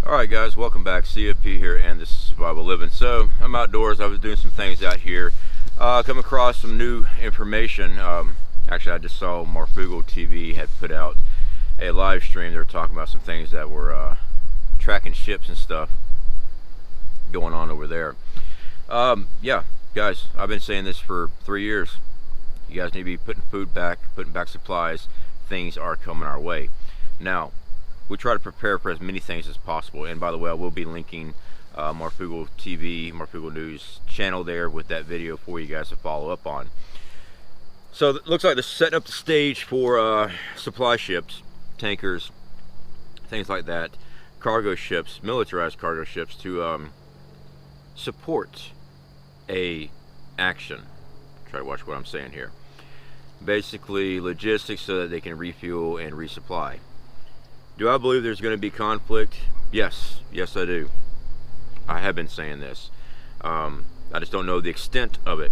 Alright guys, welcome back. CFP here, and this is Survival Living. So, I'm outdoors. I was doing some things out here. Come across some new information. Actually, I just saw Marfoogle TV had put out a live stream. They were talking about some things that were tracking ships and stuff going on over there. Yeah, guys, I've been saying this for 3 years. You guys need to be putting food back, putting back supplies. Things are coming our way. Now, we try to prepare for as many things as possible, and by the way, I will be linking Marfoogle TV, Marfoogle News channel there with that video for you guys to follow up on. So it looks like they're setting up the stage for supply ships, tankers, things like that, cargo ships, militarized cargo ships to support a action. Try to watch what I'm saying here. Basically logistics so that they can refuel and resupply. Do I believe there's going to be conflict? Yes. Yes, I do. I have been saying this. I just don't know the extent of it.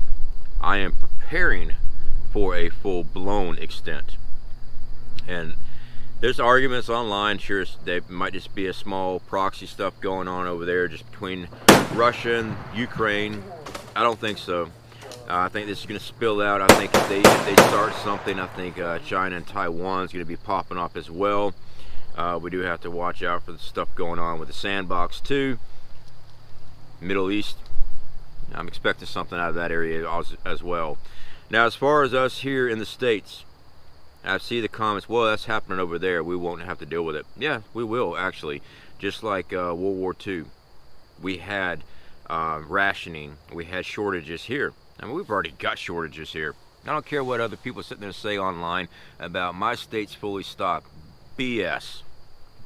I am preparing for a full-blown extent. And there's arguments online. Sure, there might just be a small proxy stuff going on over there just between Russia and Ukraine. I don't think so. I think this is going to spill out. I think if they start something, I think China and Taiwan is going to be popping up as well. We do have to watch out for the stuff going on with the sandbox too. Middle East, I'm expecting something out of that area as well. Now, as far as us here in the States, I see the comments, well, that's happening over there, we won't have to deal with it. Yeah, we will actually. Just like World War II, we had rationing, we had shortages here. I mean, we've already got shortages here. I don't care what other people sitting there say online about my state's fully stocked. BS.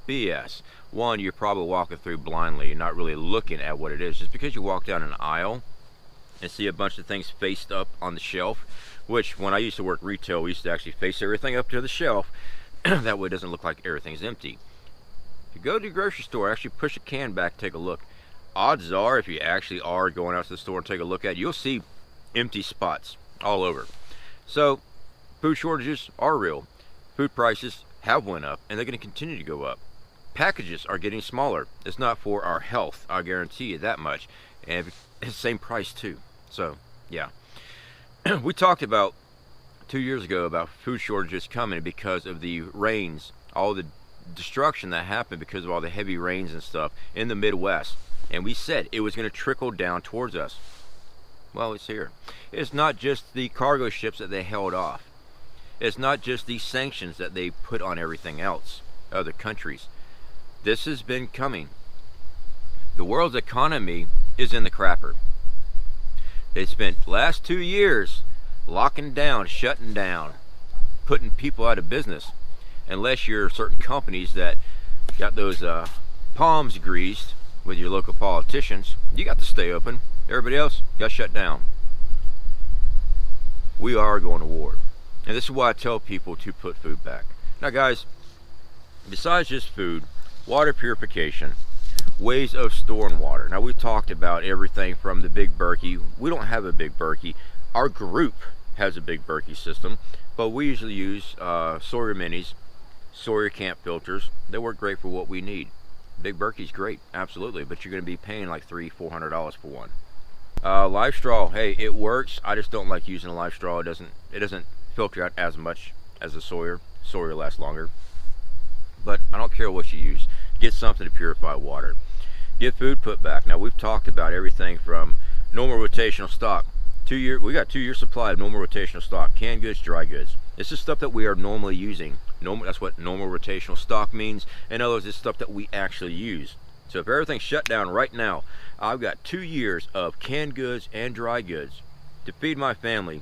BS. One, you're probably walking through blindly. You're not really looking at what it is. Just because you walk down an aisle and see a bunch of things faced up on the shelf, which when I used to work retail, we used to actually face everything up to the shelf. That way it doesn't look like everything's empty. If you go to the grocery store, actually push a can back, take a look. Odds are, if you actually are going out to the store and take a look at it, you'll see empty spots all over. So, food shortages are real. Food prices have went up, and they're going to continue to go up. Packages are getting smaller. It's not for our health, I guarantee you that much. And it's the same price too. So, yeah. We talked about 2 years ago about food shortages coming because of the rains, all the destruction that happened because of all the heavy rains and stuff in the Midwest. And we said it was going to trickle down towards us. Well, it's here. It's not just the cargo ships that they held off. It's not just the sanctions that they put on everything else, other countries. This has been coming. The world's economy is in the crapper. They spent the last 2 years locking down, shutting down, putting people out of business. Unless you're certain companies that got those palms greased with your local politicians, you got to stay open. Everybody else got shut down. We are going to war. And this is why I tell people to put food back. Now guys, besides just food, water purification, ways of storing water. Now we've talked about everything from the big Berkey. We don't have a big Berkey. Our group has a big Berkey system, but we usually use Sawyer minis, Sawyer camp filters. They work great for what we need. Big Berkey's great, absolutely, but you're going to be paying like $300–400 for one. Live straw, hey, it works. I just don't like using a live straw. It doesn't filter out as much as a Sawyer. Sawyer lasts longer. But I don't care what you use. Get something to purify water. Get food put back. Now we've talked about everything from normal rotational stock. We got 2 year supply of normal rotational stock. Canned goods, dry goods. This is stuff that we are normally using. That's what normal rotational stock means. In other words, it's stuff that we actually use. So if everything's shut down right now, I've got 2 years of canned goods and dry goods to feed my family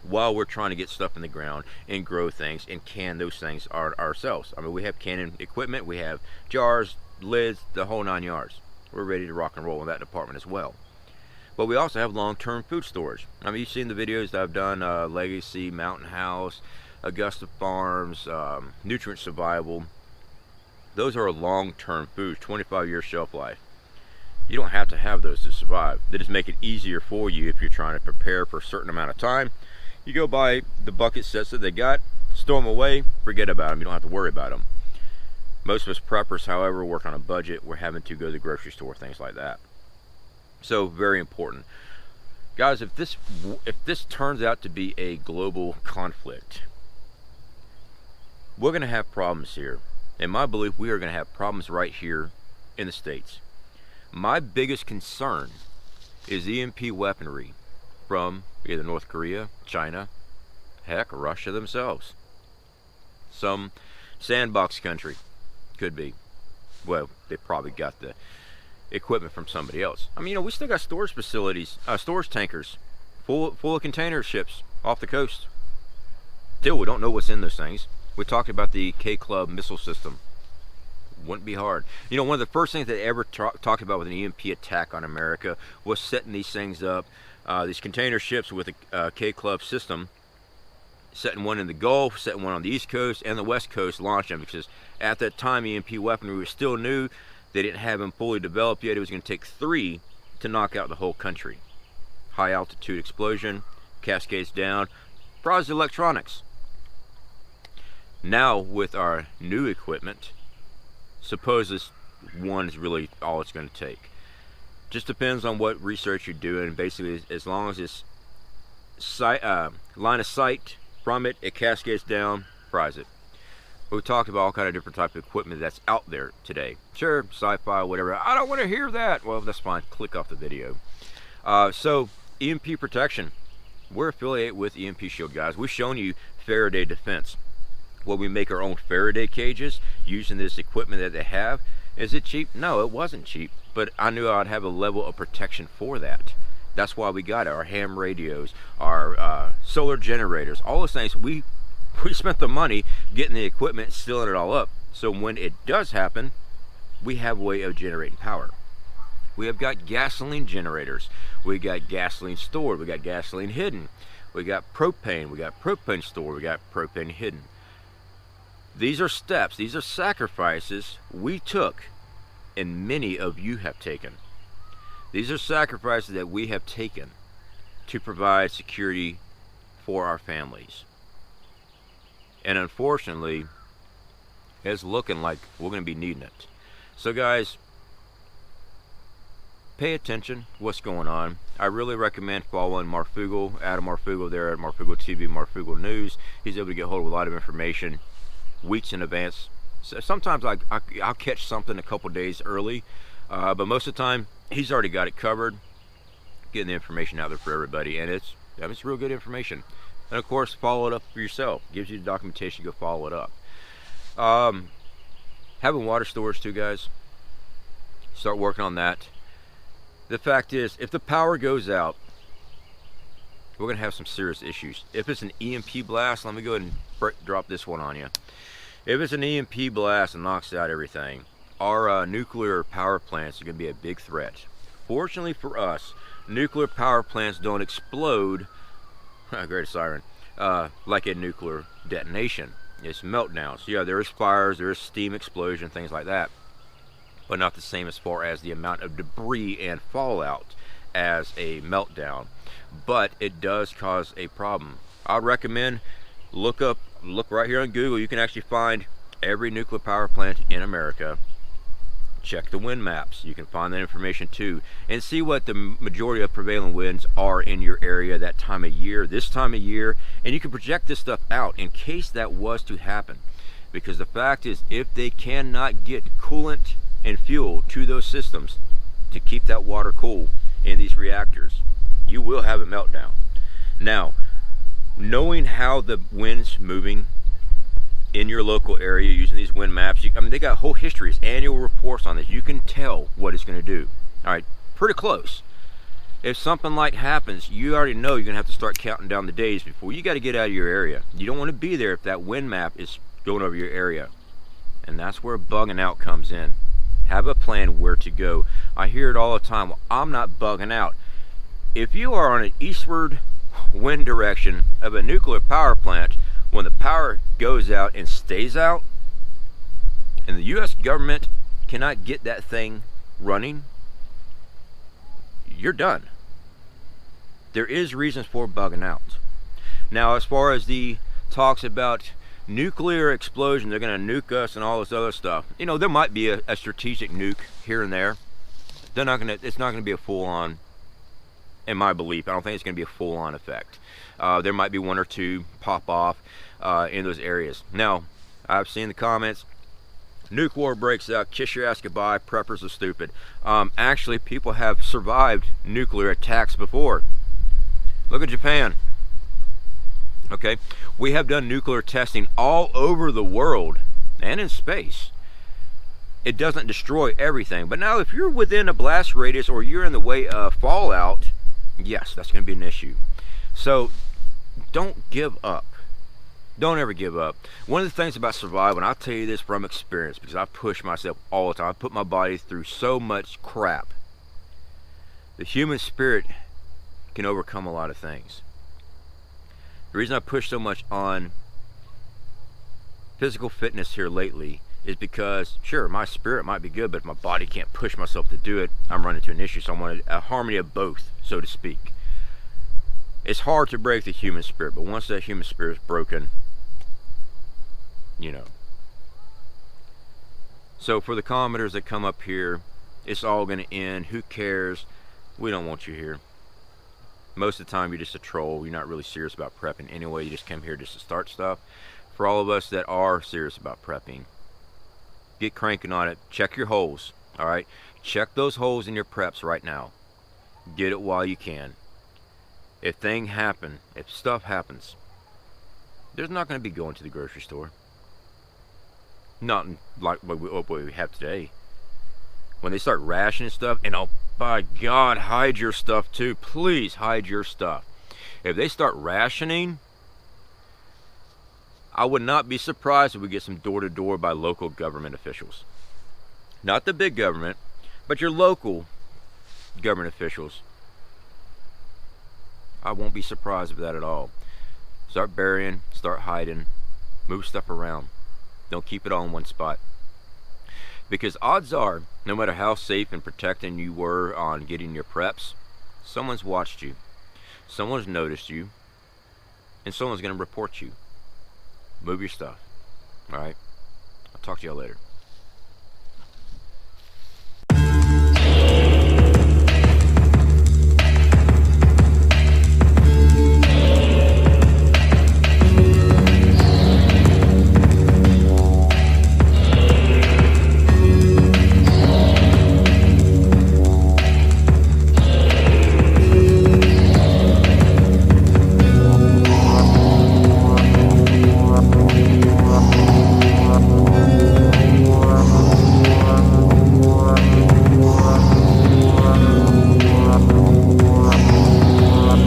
while we're trying to get stuff in the ground and grow things and can those things ourselves. I mean, we have canning equipment, we have jars, lids, the whole 9 yards. We're ready to rock and roll in that department as well. But we also have long-term food storage. I mean, you've seen the videos that I've done, Legacy, Mountain House, Augason Farms, Nutrient Survival. Those are long-term foods, 25-year shelf life. You don't have to have those to survive. They just make it easier for you if you're trying to prepare for a certain amount of time. You go buy the bucket sets that they got, store them away, forget about them. You don't have to worry about them. Most of us preppers, however, work on a budget. We're having to go to the grocery store, things like that. So very important. Guys, if this turns out to be a global conflict, we're going to have problems here. In my belief, we are going to have problems right here in the States. My biggest concern is EMP weaponry from either North Korea, China, heck, Russia themselves. Some sandbox country, could be. Well, they probably got the equipment from somebody else. I mean, you know, we still got storage facilities, storage tankers, full of container ships off the coast. Still, we don't know what's in those things. We talked about the K-Club missile system. Wouldn't be hard. You know, one of the first things they ever talked about with an EMP attack on America was setting these things up, these container ships with a K-Club system, setting one in the Gulf, setting one on the East Coast and the West Coast, launching them, because at that time EMP weaponry was still new. They didn't have them fully developed yet. It was going to take 3 to knock out the whole country. High altitude explosion, cascades down, froze electronics. Now with our new equipment, suppose this one is really all it's going to take. Just depends on what research you're doing. Basically, as long as it's line of sight from it, it cascades down, fries it. We talked about all kind of different type of equipment that's out there today. Sure, sci-fi, whatever. I don't want to hear that. Well, that's fine. Click off the video. So, EMP protection. We're affiliated with EMP Shield, guys. We've shown you Faraday Defense. Well, we make our own Faraday cages using this equipment that they have. Is it cheap? No, it wasn't cheap. But I knew I'd have a level of protection for that. That's why we got it. Our ham radios, our solar generators, all those things. We spent the money getting the equipment, sealing it all up. So when it does happen, we have a way of generating power. We have got gasoline generators. We got gasoline stored. We got gasoline hidden. We got propane. We got propane stored. We got propane hidden. These are steps. These are sacrifices we took, and many of you have taken. These are sacrifices that we have taken to provide security for our families. And unfortunately, it's looking like we're going to be needing it. So guys, pay attention to what's going on. I really recommend following Marfoogle, Adam Marfoogle there at Marfoogle TV, Marfoogle News. He's able to get hold of a lot of information weeks in advance. So sometimes I'll catch something a couple days early, but most of the time he's already got it covered, getting the information out there for everybody, and it's real good information. And of course, follow it up for yourself. Gives you the documentation, go follow it up. Having water storage too, guys. Start working on that. The fact is, if the power goes out, we're going to have some serious issues. If it's an EMP blast, let me go ahead and drop this one on you. If it's an EMP blast and knocks out everything, our nuclear power plants are going to be a big threat. Fortunately for us, nuclear power plants don't explode, great siren, like a nuclear detonation. It's meltdowns. Yeah, there is fires, there is steam explosion, things like that, but not the same as far as the amount of debris and fallout as a meltdown. But it does cause a problem. I recommend look right here on Google. You can actually find every nuclear power plant in America. Check the wind maps. You can find that information too, and see what the majority of prevailing winds are in your area that time of year, this time of year, and you can project this stuff out in case that was to happen. Because the fact is, if they cannot get coolant and fuel to those systems to keep that water cool in these reactors, you will have a meltdown. Now, knowing how the wind's moving in your local area using these wind maps, I mean, they got whole histories, annual reports on this. You can tell what it's going to do. All right, pretty close. If something like happens, you already know you're going to have to start counting down the days before you got to get out of your area. You don't want to be there if that wind map is going over your area. And that's where bugging out comes in. Have a plan where to go. I hear it all the time. Well, I'm not bugging out. If you are on an eastward wind direction of a nuclear power plant, when the power goes out and stays out, and the U.S. government cannot get that thing running, you're done. There is reasons for bugging out. Now, as far as the talks about nuclear explosion, they're going to nuke us and all this other stuff. You know, there might be a strategic nuke here and there. They're not going to, it's not going to be a full-on, in my belief, I don't think it's going to be a full-on effect. There might be one or two pop off in those areas. Now, I've seen the comments, nuke war breaks out, kiss your ass goodbye, preppers are stupid. Actually, people have survived nuclear attacks before. Look at Japan. Okay, we have done nuclear testing all over the world and in space. It doesn't destroy everything, but now if you're within a blast radius or you're in the way of fallout, yes, that's going to be an issue. So don't give up. Don't ever give up. One of the things about survival, and I'll tell you this from experience because I've pushed myself all the time, I put my body through so much crap. The human spirit can overcome a lot of things. The reason I push so much on physical fitness here lately is because, sure, my spirit might be good, but if my body can't push myself to do it, I'm running into an issue. So I want a harmony of both, so to speak. It's hard to break the human spirit, but once that human spirit is broken, you know. So for the commenters that come up here, it's all going to end. Who cares? We don't want you here. Most of the time, you're just a troll. You're not really serious about prepping anyway. You just come here just to start stuff. For all of us that are serious about prepping, get cranking on it. Check your holes, all right? Check those holes in your preps right now. Get it while you can. If things happen, if stuff happens, there's not going to be going to the grocery store. Not like what we have today. When they start rationing stuff, and oh, by God, hide your stuff too. Please hide your stuff. If they start rationing, I would not be surprised if we get some door-to-door by local government officials. Not the big government, but your local government officials. I won't be surprised with that at all. Start burying, start hiding, move stuff around. Don't keep it all in one spot. Because odds are, no matter how safe and protecting you were on getting your preps, someone's watched you, someone's noticed you, and someone's going to report you. Move your stuff. Alright? I'll talk to y'all later.